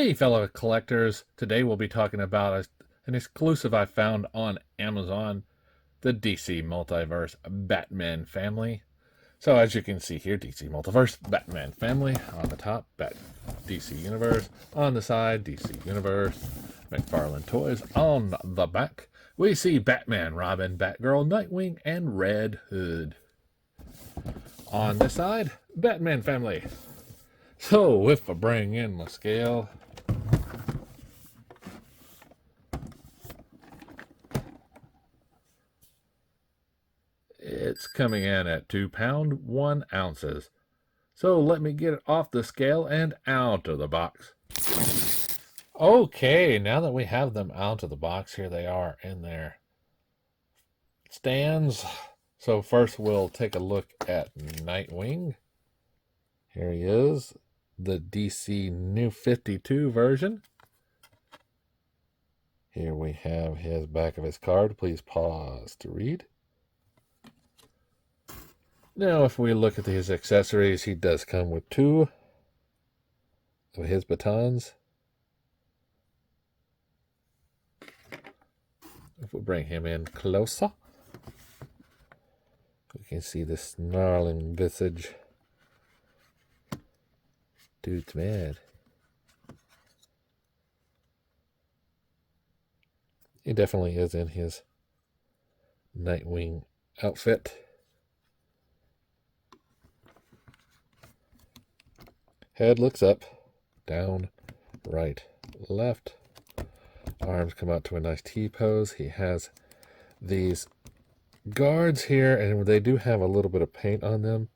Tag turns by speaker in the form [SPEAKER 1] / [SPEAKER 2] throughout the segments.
[SPEAKER 1] Hey, fellow collectors. Today we'll be talking about an exclusive I found on Amazon, the DC Multiverse Batman family. So as you can see here, DC Multiverse Batman family on the top, DC Universe on the side, DC Universe, McFarlane Toys on the back. We see Batman, Robin, Batgirl, Nightwing, and Red Hood. On this side, Batman family. So if I bring in my scale, it's coming in at 2 pound 1 ounces. So let me get it off the scale and out of the box. Okay, now that we have them out of the box, here they are in their stands. So first we'll take a look at Nightwing. Here he is, the DC New 52 version. Here we have his back of his card. Please pause to read. Now, if we look at his accessories, he does come with 2 of his batons. If we bring him in closer, we can see the snarling visage. Dude's mad. He definitely is in his Nightwing outfit. Head looks up, down, right, left. Arms come out to a nice T-pose. He has these guards here, and they do have a little bit of paint on them.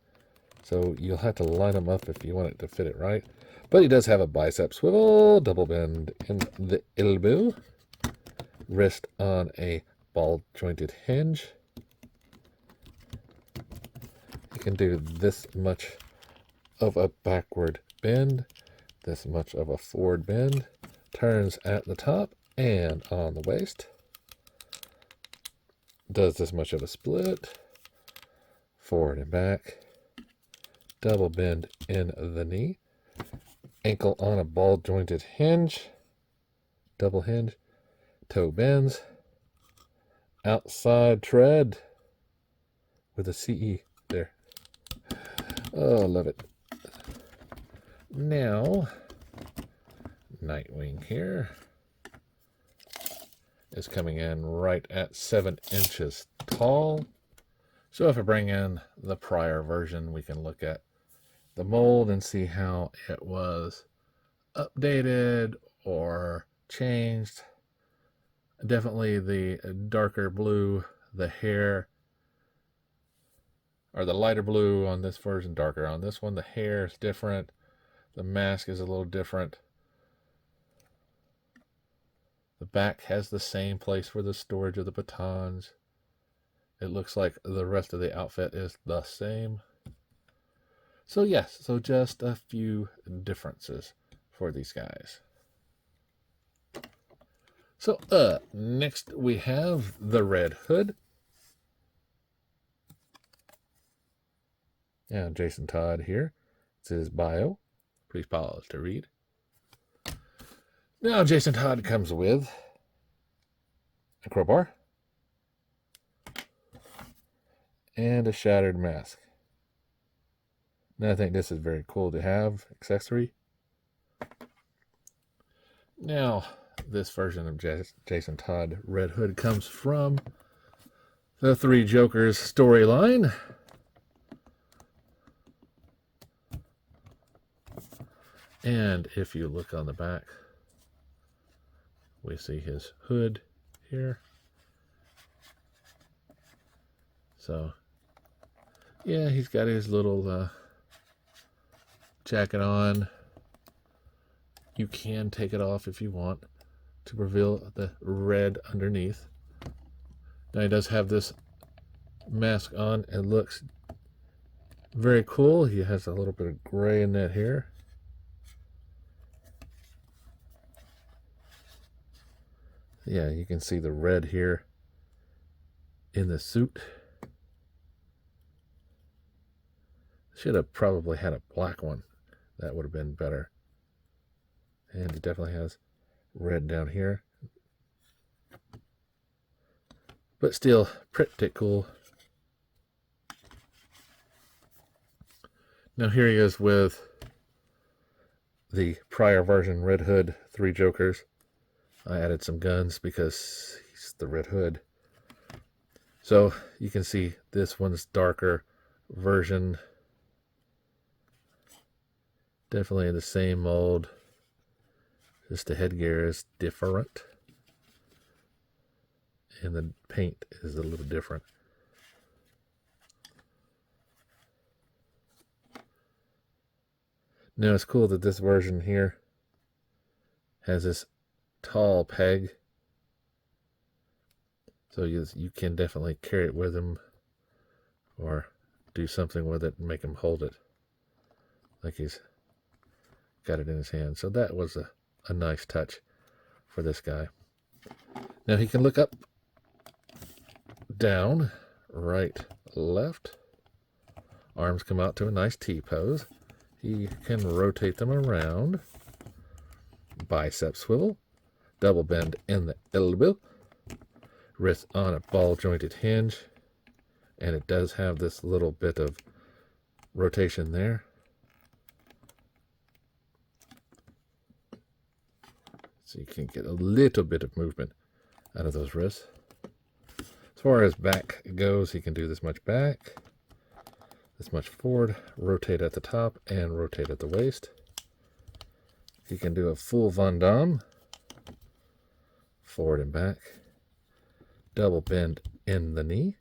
[SPEAKER 1] So you'll have to line them up if you want it to fit it right. But he does have a bicep swivel, double bend in the elbow, wrist on a ball jointed hinge. You can do this much of a backward bend, this much of a forward bend, turns at the top and on the waist, does this much of a split, forward and back, double bend in the knee, ankle on a ball jointed hinge, double hinge, toe bends, outside tread with a CE there. Oh, love it. Now, Nightwing here is coming in right at 7 inches tall. So if I bring in the prior version, we can look at the mold and see how it was updated or changed. Definitely the darker blue, the hair, or the lighter blue on this version, darker on this one. The hair is different. The mask is a little different. The back has the same place for the storage of the batons. It looks like the rest of the outfit is the same. So yes, so just a few differences for these guys. So next we have the Red Hood. Yeah, Jason Todd here. It's his bio. Please pause to read. Now Jason Todd comes with a crowbar and a shattered mask. Now I think this is very cool to have accessory. Now this version of Jason Todd Red Hood comes from the Three Jokers storyline. And if you look on the back, we see his hood here. So, yeah, he's got his little jacket on. You can take it off if you want to reveal the red underneath. Now he does have this mask on. It looks very cool. He has a little bit of gray in that hair. Yeah, you can see the red here in the suit. Should have probably had a black one. That would have been better. And it definitely has red down here. But still pretty cool. Now here he is with the prior version Red Hood, 3 Jokers. I added some guns because he's the Red Hood. So you can see this one's darker version. Definitely the same mold. Just the headgear is different. And the paint is a little different. Now it's cool that this version here has this tall peg. So you can definitely carry it with him or do something with it and make him hold it. Like he's got it in his hand. So that was a nice touch for this guy. Now he can look up, down, right, left. Arms come out to a nice T pose. He can rotate them around. Bicep swivel. Double bend in the elbow. Wrist on a ball jointed hinge. And it does have this little bit of rotation there. So you can get a little bit of movement out of those wrists. As far as back goes, he can do this much back, this much forward, rotate at the top, and rotate at the waist. He can do a full Van Damme, forward and back, double bend in the knee,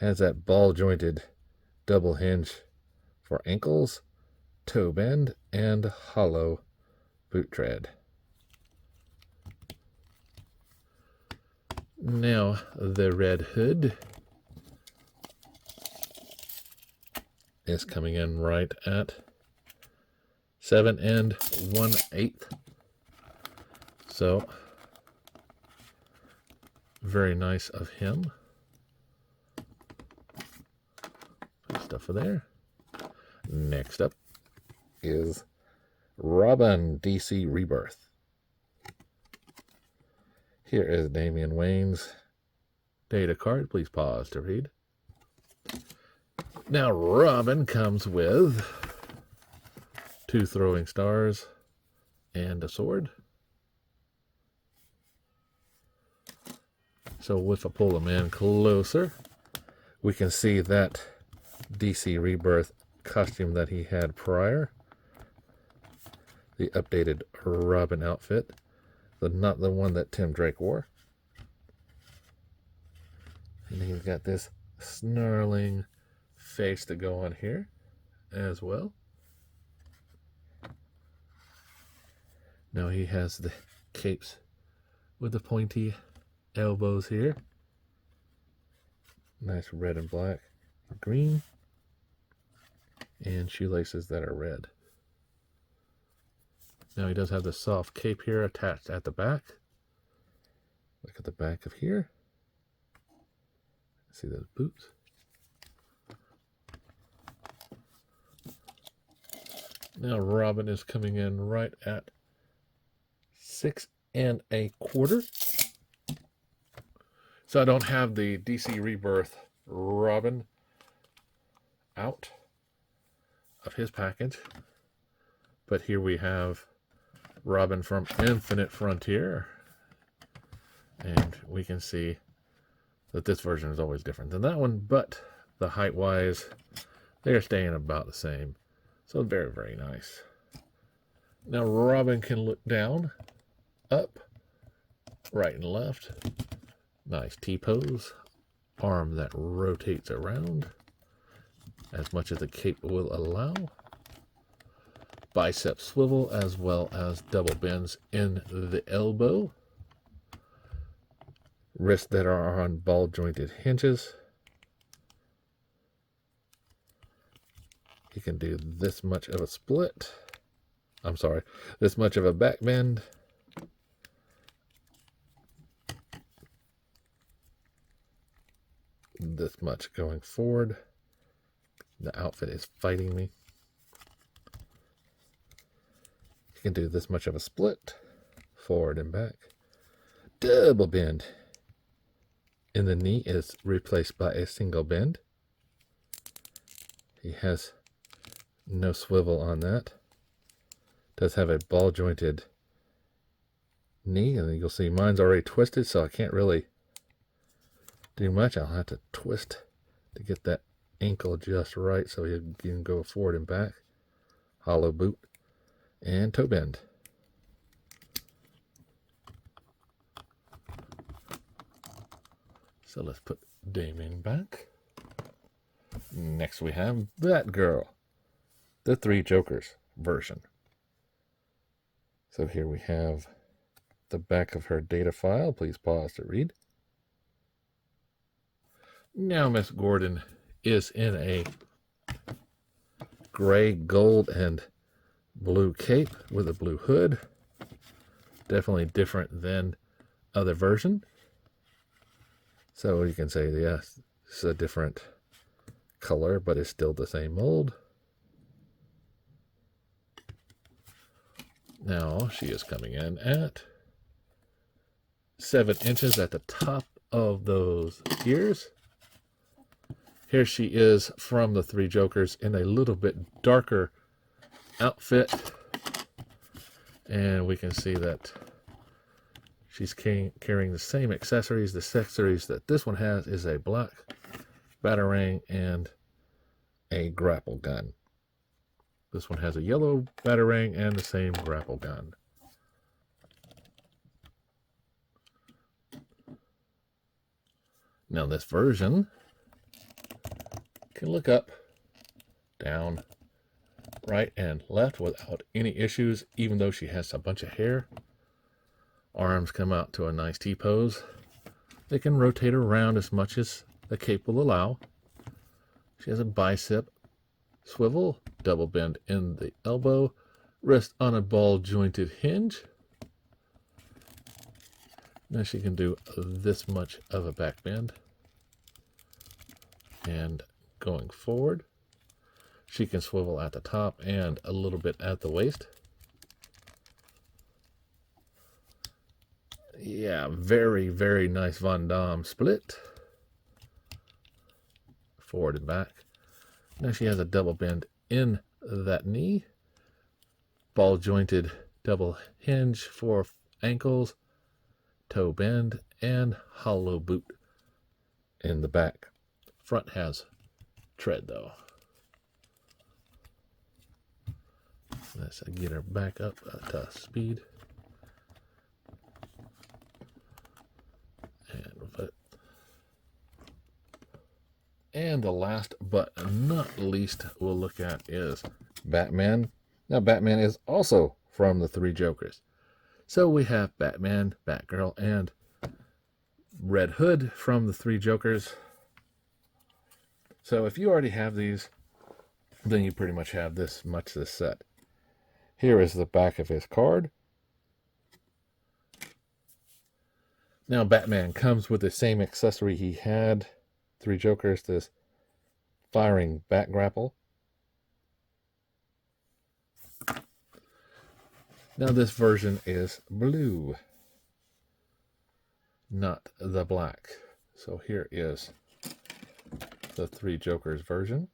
[SPEAKER 1] has that ball jointed double hinge for ankles, toe bend, and hollow boot tread. Now the Red Hood is coming in right at 7 1/8. So very nice of him. Put stuff for there. Next up is Robin DC Rebirth. Here is Damian Wayne's data card. Please pause to read. Now Robin comes with 2 throwing stars and a sword. So if I pull them in closer, we can see that DC Rebirth costume that he had prior. The updated Robin outfit. Not the one that Tim Drake wore. And he's got this snarling face to go on here as well. Now he has the capes with the pointy elbows here. Nice red and black, green, and shoelaces that are red. Now he does have the soft cape here attached at the back. Look at the back of here. See those boots? Now Robin is coming in right at 6 1/4. So I don't have the DC Rebirth Robin out of his package. But here we have Robin from Infinite Frontier. And we can see that this version is always different than that one, but the height-wise, they're staying about the same. So very, very nice. Now Robin can look down, up, right and left. Nice T-pose. Arm that rotates around as much as the cape will allow. Bicep swivel as well as double bends in the elbow. Wrists that are on ball jointed hinges. He can do this much of a split. I'm sorry, this much of a back bend. This much going forward. The outfit is fighting me. can do this much of a split, forward and back. Double bend in the knee is replaced by a single bend. He has no swivel on that. Does have a ball jointed knee, and you'll see mine's already twisted, so I can't really do much. I'll have to twist to get that ankle just right so he can go forward and back. Hollow boot and toe bend. So let's put Damien back. Next we have Batgirl, the Three Jokers version. So here we have the back of her data file. Please pause to read. Now Miss Gordon is in a gray, gold, and blue cape with a blue hood. Definitely different than other version. So you can say, yes, it's a different color, but it's still the same mold. Now she is coming in at 7 inches at the top of those ears. Here she is from the Three Jokers in a little bit darker outfit. And we can see that she's carrying the same accessories. The accessories that this one has is a black batarang and a grapple gun. This one has a yellow batarang and the same grapple gun. Now this version can look up, down, right, and left without any issues, even though she has a bunch of hair. Arms come out to a nice T-pose. They can rotate around as much as the cape will allow. She has a bicep swivel, double bend in the elbow, wrist on a ball jointed hinge. Now she can do this much of a back bend. And going forward, she can swivel at the top and a little bit at the waist. Yeah, very, very nice Van Damme split. Forward and back. Now she has a double bend in that knee. Ball jointed double hinge for ankles. Toe bend and hollow boot in the back. Front has tread though. Let's get her back up to speed. And the last but not least we'll look at is Batman. Now Batman is also from the Three Jokers. So we have Batman, Batgirl, and Red Hood from the Three Jokers. So if you already have these, then you pretty much have this set. Here is the back of his card. Now Batman comes with the same accessory he had. Three Jokers, this firing bat grapple. Now this version is blue, not the black. So here is the Three Jokers version.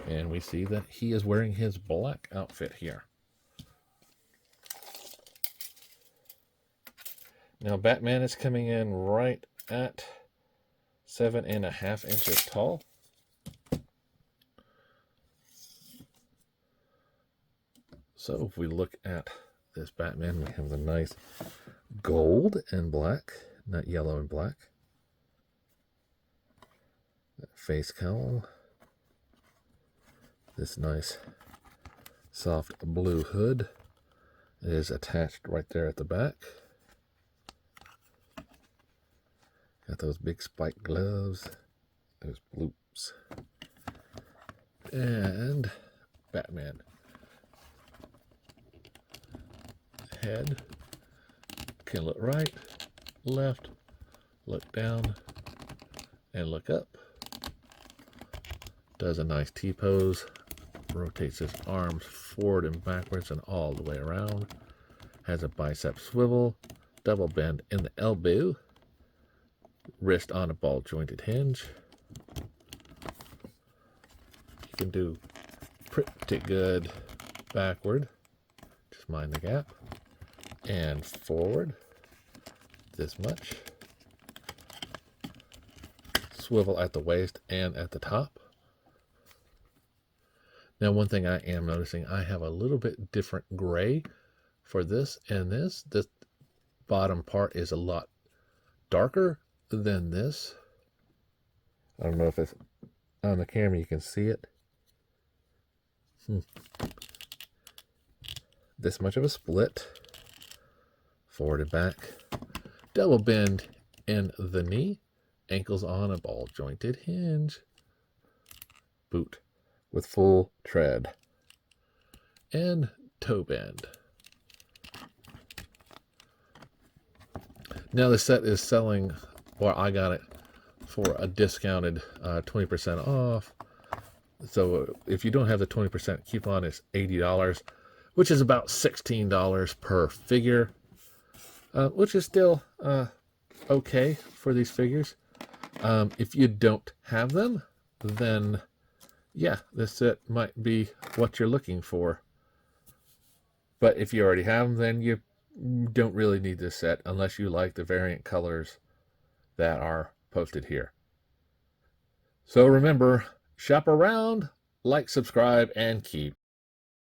[SPEAKER 1] And we see that he is wearing his black outfit here. Now Batman is coming in right at 7.5 inches tall. So if we look at this Batman, we have the nice gold and black, not yellow and black. That face cowl. This nice soft blue hood is attached right there at the back. Got those big spike gloves, those bloops, and Batman. Head can look right, left, look down, and look up. Does a nice T-pose rotates his arms forward and backwards and all the way around. Has a bicep swivel, double bend in the elbow, wrist on a ball jointed hinge. You can do pretty good backward, just mind the gap, and forward this much. Swivel at the waist and at the top. Now, one thing I am noticing, I have a little bit different gray for this and this. This bottom part is a lot darker than this. I don't know if it's on the camera, you can see it. This much of a split. Forward and back. Double bend in the knee. Ankles on a ball jointed hinge. Boot with full tread. And toe bend. Now the set is selling, or I got it for a discounted 20% off. So if you don't have the 20% coupon, it's $80, which is about $16 per figure, which is still okay for these figures. If you don't have them, then yeah, this set might be what you're looking for. But if you already have them, then you don't really need this set unless you like the variant colors that are posted here. So remember, shop around, like, subscribe, and keep